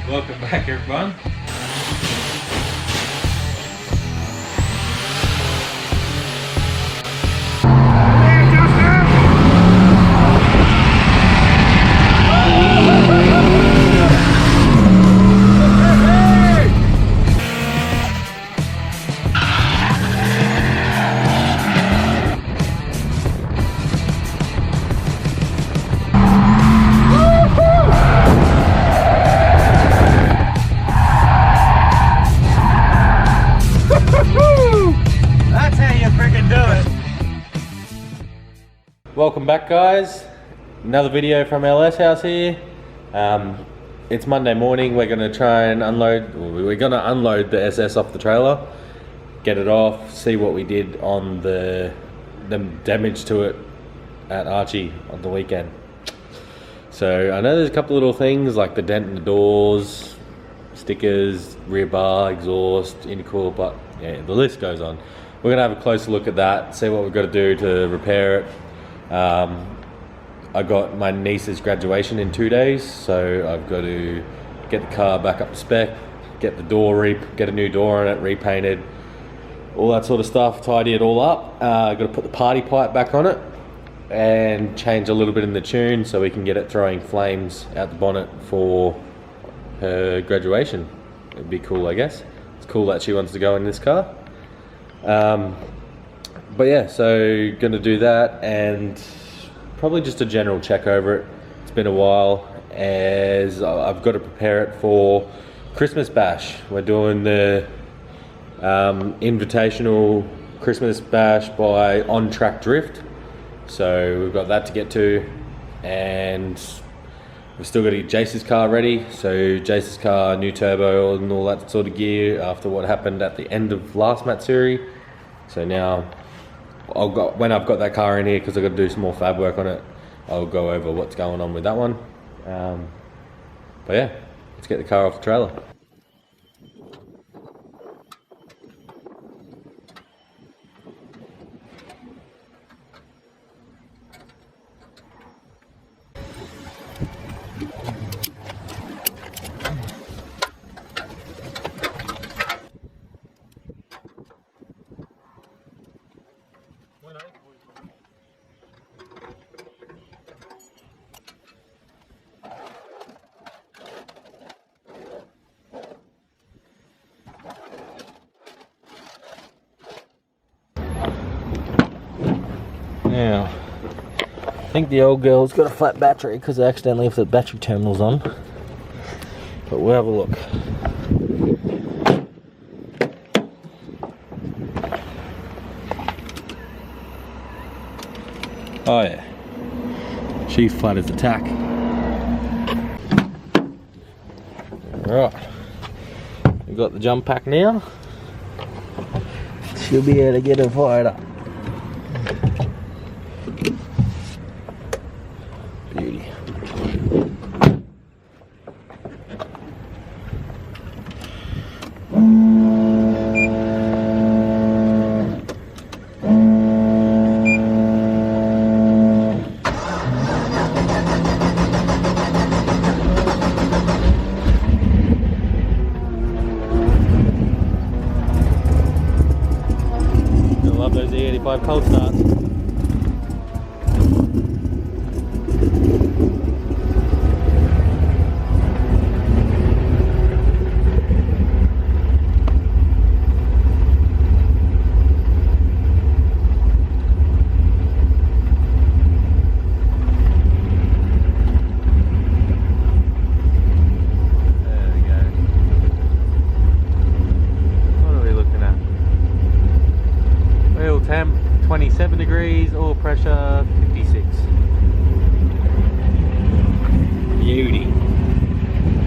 Welcome back, everyone. Welcome back, guys. Another video from LS House here. It's Monday morning. We're going to try and unload the SS off the trailer, get it off, see what we did on the damage to it at Archie on the weekend. So I know there's a couple little things like the dent in the doors, stickers, rear bar, exhaust, intercooler, but yeah, the list goes on. We're going to have a closer look at that, see what we've got to do to repair it. I got my niece's graduation in 2 days, so I've got to get the car back up to spec, get the door get a new door on it, repainted, all that sort of stuff, tidy it all up. I've got to put the party pipe back on it and change a little bit in the tune so we can get it throwing flames out the bonnet for her graduation. It'd be cool, I guess. It's cool that she wants to go in this car. But yeah, so gonna do that and probably just a general check over it. It's been a while, as I've got to prepare it for Christmas bash. We're doing the invitational Christmas bash by On Track Drift. So we've got that to get to, and we've still got to get Jace's car ready. So Jace's car, new turbo and all that sort of gear after what happened at the end of last Matsuri. So now when I've got that car in here, because I've got to do some more fab work on it, I'll go over what's going on with that one. But yeah, let's get the car off the trailer. Now, I think the old girl's got a flat battery because I accidentally left the battery terminals on. But we'll have a look. Oh yeah, she's flat as a tack. Alright, we've got the jump pack now. She'll be able to get her fired up. Beauty. I love those E85 cold starts. Temp 27 degrees, oil pressure 56. Beauty.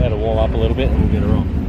Let her warm up a little bit and we'll get her on.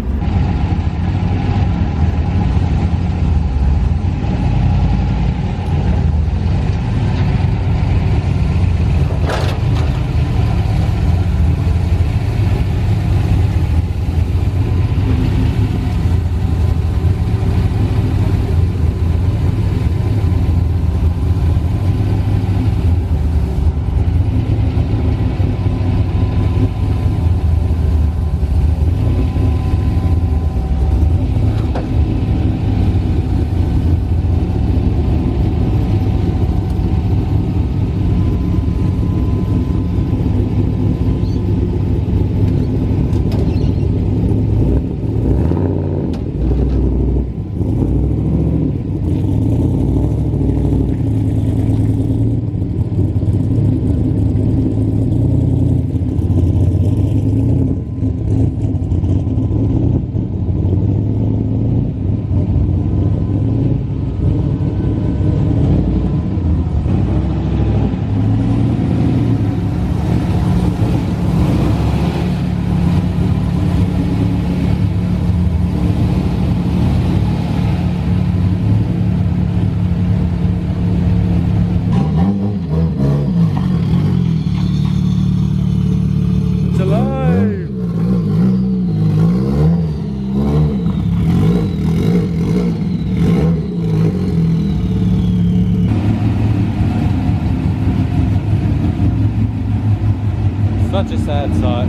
such a sad sight.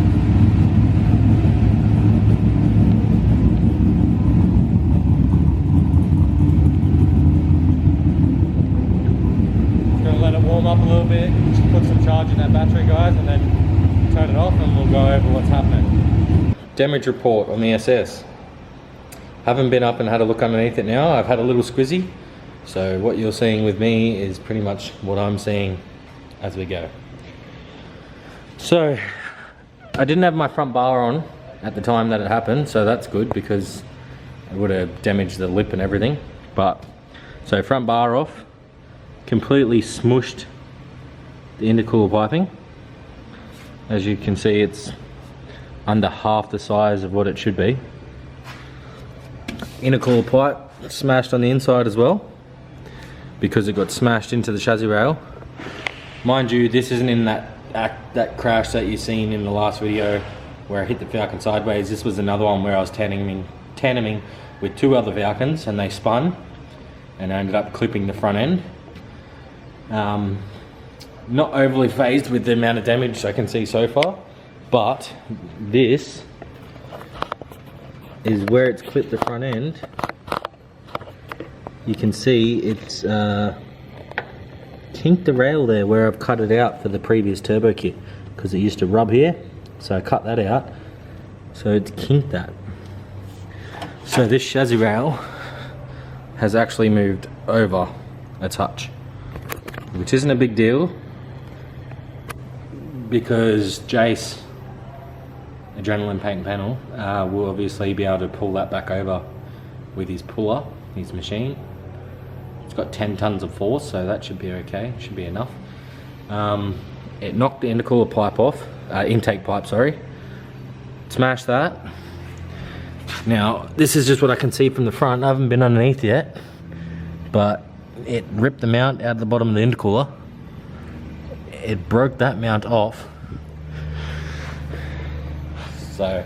Just gonna let it warm up a little bit, put some charge in that battery, guys, and then turn it off and we'll go over what's happening. Damage report on the SS. Haven't been up and had a look underneath it now. I've had a little squizzy. So what you're seeing with me is pretty much what I'm seeing as we go. So I didn't have my front bar on at the time that it happened, so that's good because it would have damaged the lip and everything. But so front bar off, completely smushed the intercooler piping. As you can see, it's under half the size of what it should be. Intercooler pipe smashed on the inside as well because it got smashed into the chassis rail. Mind you, this isn't in that crash that you've seen in the last video where I hit the Falcon sideways. This was another one where I was tandeming with two other Falcons and they spun and I ended up clipping the front end. Not overly phased with the amount of damage I can see so far, but this is where it's clipped the front end. You can see it's kinked the rail there where I've cut it out for the previous turbo kit because it used to rub here, so I cut that out, so it's kinked that. So this chassis rail has actually moved over a touch, which isn't a big deal because Jace Adrenaline Paint Panel will obviously be able to pull that back over with his puller, his machine. It's got 10 tons of force, so that should be okay, should be enough. It knocked the intercooler pipe off, intake pipe, sorry. Smashed that. Now, this is just what I can see from the front. I haven't been underneath yet, but it ripped the mount out of the bottom of the intercooler. It broke that mount off. So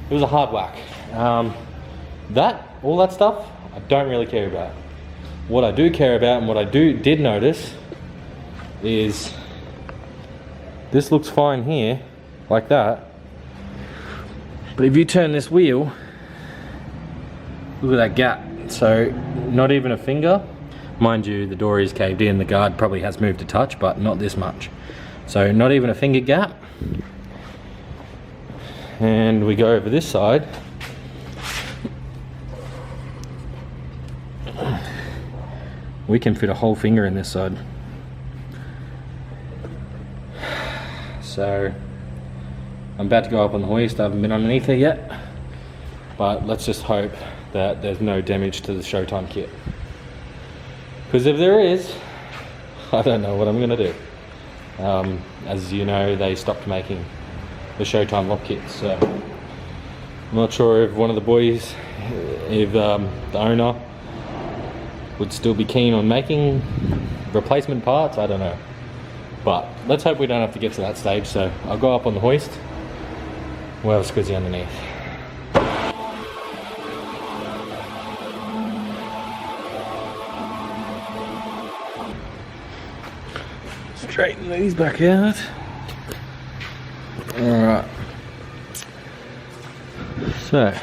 it was a hard whack. All that stuff, I don't really care about. What I do care about and what I did notice is this looks fine here, like that. But if you turn this wheel, look at that gap. So not even a finger. Mind you, the door is caved in, the guard probably has moved a touch, but not this much. So not even a finger gap. And we go over this side. We can fit a whole finger in this side. So I'm about to go up on the hoist. I haven't been underneath it yet, but let's just hope that there's no damage to the Showtime kit, because if there is, I don't know what I'm gonna do. As you know, they stopped making the Showtime lock kits, so I'm not sure if one of the boys, if the owner would still be keen on making replacement parts. I don't know, but let's hope we don't have to get to that stage. So I'll go up on the hoist. We'll have a squizzy underneath. Straighten these back out. Alright, so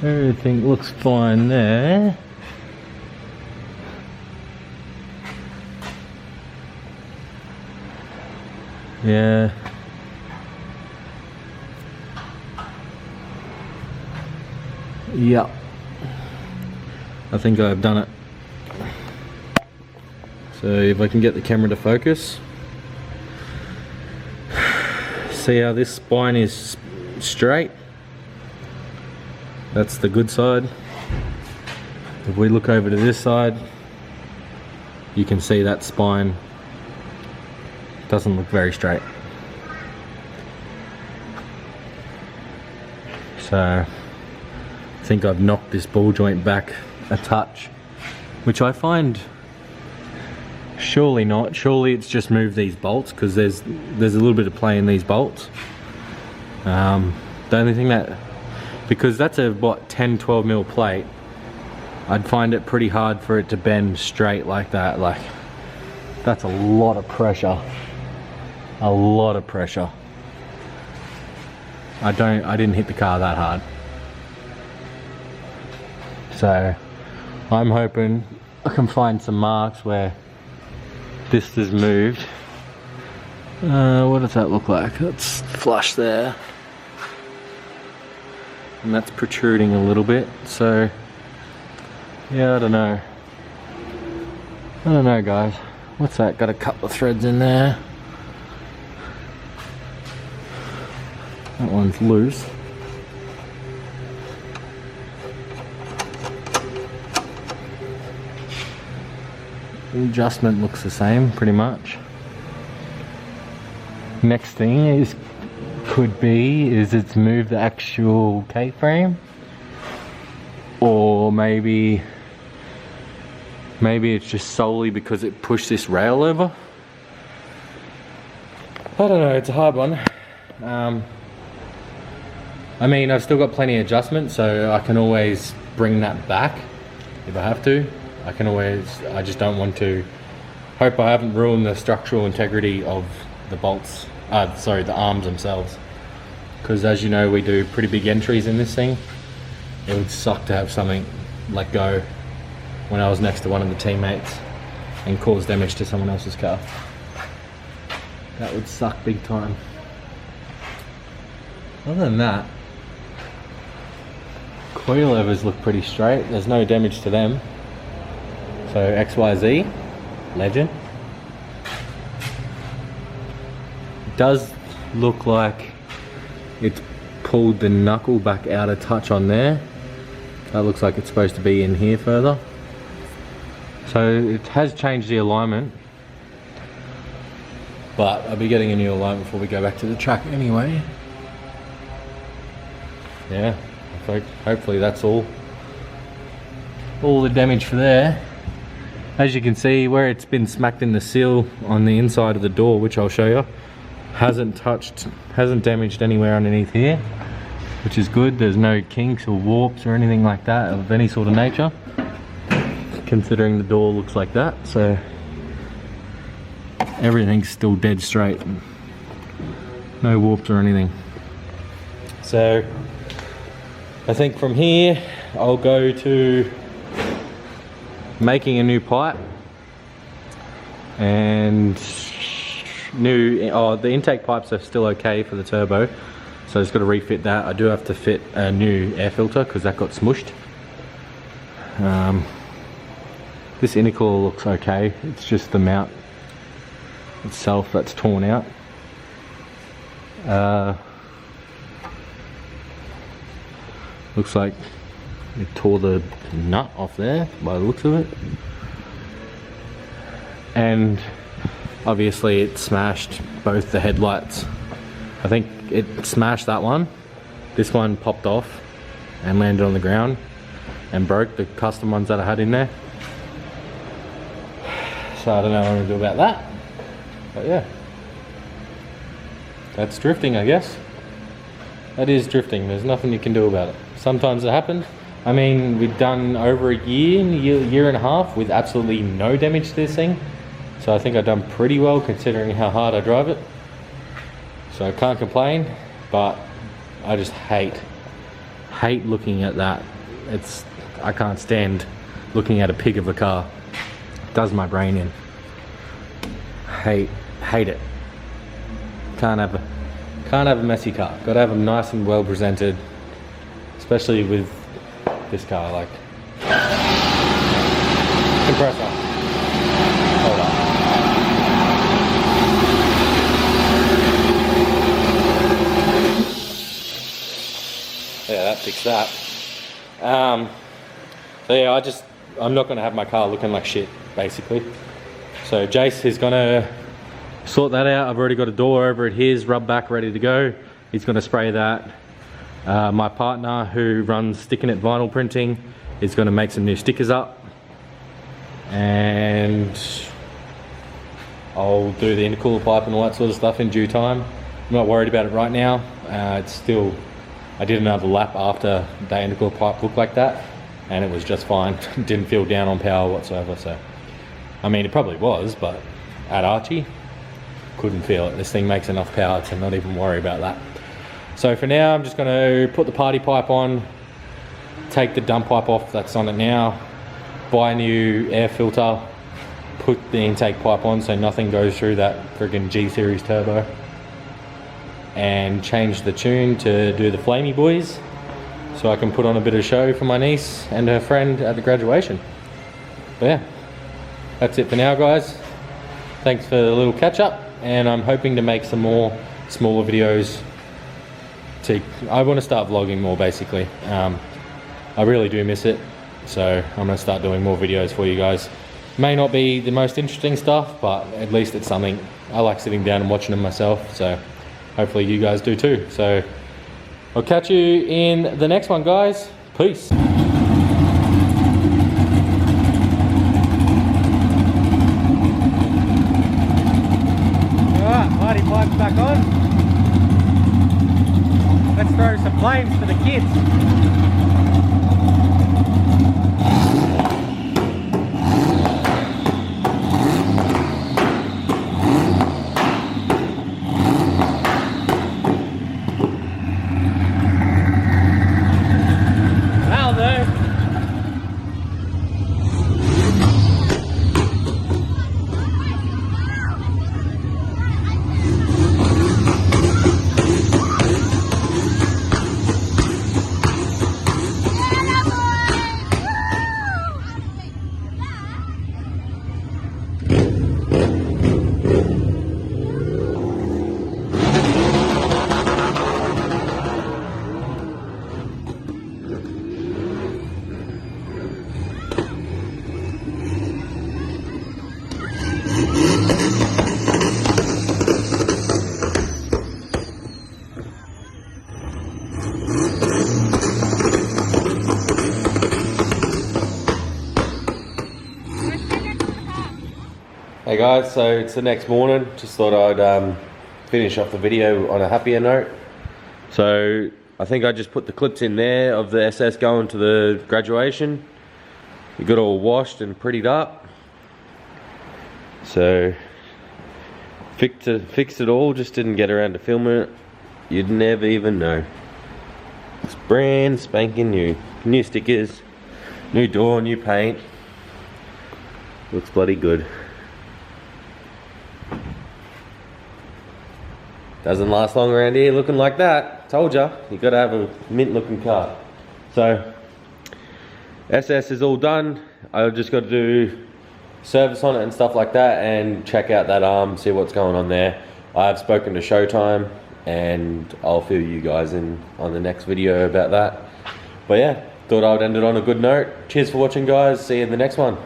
everything looks fine there. Yeah. Yep. I think I've done it. So if I can get the camera to focus. See how this spine is straight? That's the good side. If we look over to this side, you can see that spine doesn't look very straight. So I think I've knocked this ball joint back a touch, which I find, surely not, surely it's just moved these bolts, because there's a little bit of play in these bolts. The only thing that, because that's a what, 10-12 mil plate, I'd find it pretty hard for it to bend straight like that. Like, that's a lot of pressure a lot of pressure. I didn't hit the car that hard. So I'm hoping I can find some marks where this has moved. What does that look like? That's flush there. And that's protruding a little bit, so yeah, I don't know guys. What's that? Got a couple of threads in there. That one's loose. The adjustment looks the same pretty much. Next thing is it's moved the actual K-frame, or maybe it's just solely because it pushed this rail over. I don't know, it's a hard one. I mean, I've still got plenty of adjustment, so I can always bring that back if I have to. I just don't want to, hope I haven't ruined the structural integrity of the bolts, the arms themselves. Because as you know, we do pretty big entries in this thing. It would suck to have something let go when I was next to one of the teammates and cause damage to someone else's car. That would suck big time. Other than that, coilovers look pretty straight. There's no damage to them. So XYZ, legend. It does look like it's pulled the knuckle back out a touch on there. That looks like it's supposed to be in here further. So it has changed the alignment, but I'll be getting a new alignment before we go back to the track anyway. Yeah, hopefully that's all the damage for there. As you can see, where it's been smacked in the seal on the inside of the door, which I'll show you, hasn't damaged anywhere underneath here, which is good. There's no kinks or warps or anything like that of any sort of nature, considering the door looks like that. So everything's still dead straight, no warps or anything. So I think from here I'll go to making a new pipe and the intake pipes are still okay for the turbo, so I just got to refit that. I do have to fit a new air filter because that got smushed. This intercooler looks okay, it's just the mount itself that's torn out. Looks like it tore the nut off there by the looks of it, and obviously it smashed both the headlights. I think it smashed that one. This one popped off and landed on the ground and broke the custom ones that I had in there. So I don't know what I'm gonna do about that, but yeah, that's drifting, I guess. That is drifting, there's nothing you can do about it. Sometimes it happens. I mean, we've done over a year and a half with absolutely no damage to this thing. So I think I've done pretty well considering how hard I drive it. So I can't complain, but I just hate looking at that. I can't stand looking at a pig of a car. It does my brain in. Hate it. Can't have a messy car. Gotta have them nice and well presented, especially with this car. Like, compressor. Hold on. Yeah, that fixed that. So yeah, I'm not gonna have my car looking like shit, basically. So Jace is gonna sort that out. I've already got a door over at his, rub back, ready to go. He's gonna spray that. My partner who runs Sticking It Vinyl Printing is gonna make some new stickers up. And I'll do the intercooler pipe and all that sort of stuff in due time. I'm not worried about it right now. I did another lap after the intercooler pipe looked like that, and it was just fine. Didn't feel down on power whatsoever. So, I mean, it probably was, but at Archie, couldn't feel it. This thing makes enough power to not even worry about that. So for now, I'm just going to put the party pipe on, take the dump pipe off that's on it now, buy a new air filter, put the intake pipe on so nothing goes through that friggin' G series turbo, and change the tune to do the Flamey Boys so I can put on a bit of show for my niece and her friend at the graduation. But yeah, that's it for now, guys. Thanks for the little catch up, and I'm hoping to make some more smaller videos. I want to start vlogging more, basically. I really do miss it, so I'm going to start doing more videos for you guys. May not be the most interesting stuff, but at least it's something. I like sitting down and watching them myself, so hopefully you guys do too. So I'll catch you in the next one, guys. Peace. Alright, party pipe's back on. Let's throw some flames for the kids. Hey guys, so it's the next morning. Just thought I'd finish off the video on a happier note. So I think I just put the clips in there of the SS going to the graduation. It got all washed and prettied up. So fixed it all, just didn't get around to filming it. You'd never even know. It's brand spanking new. New stickers, new door, new paint. Looks bloody good. Doesn't last long around here looking like that. Told ya, you gotta have a mint looking car. So, SS is all done. I've just got to do service on it and stuff like that, and check out that arm, see what's going on there. I have spoken to Showtime, and I'll fill you guys in on the next video about that. But yeah, thought I would end it on a good note. Cheers for watching, guys. See you in the next one.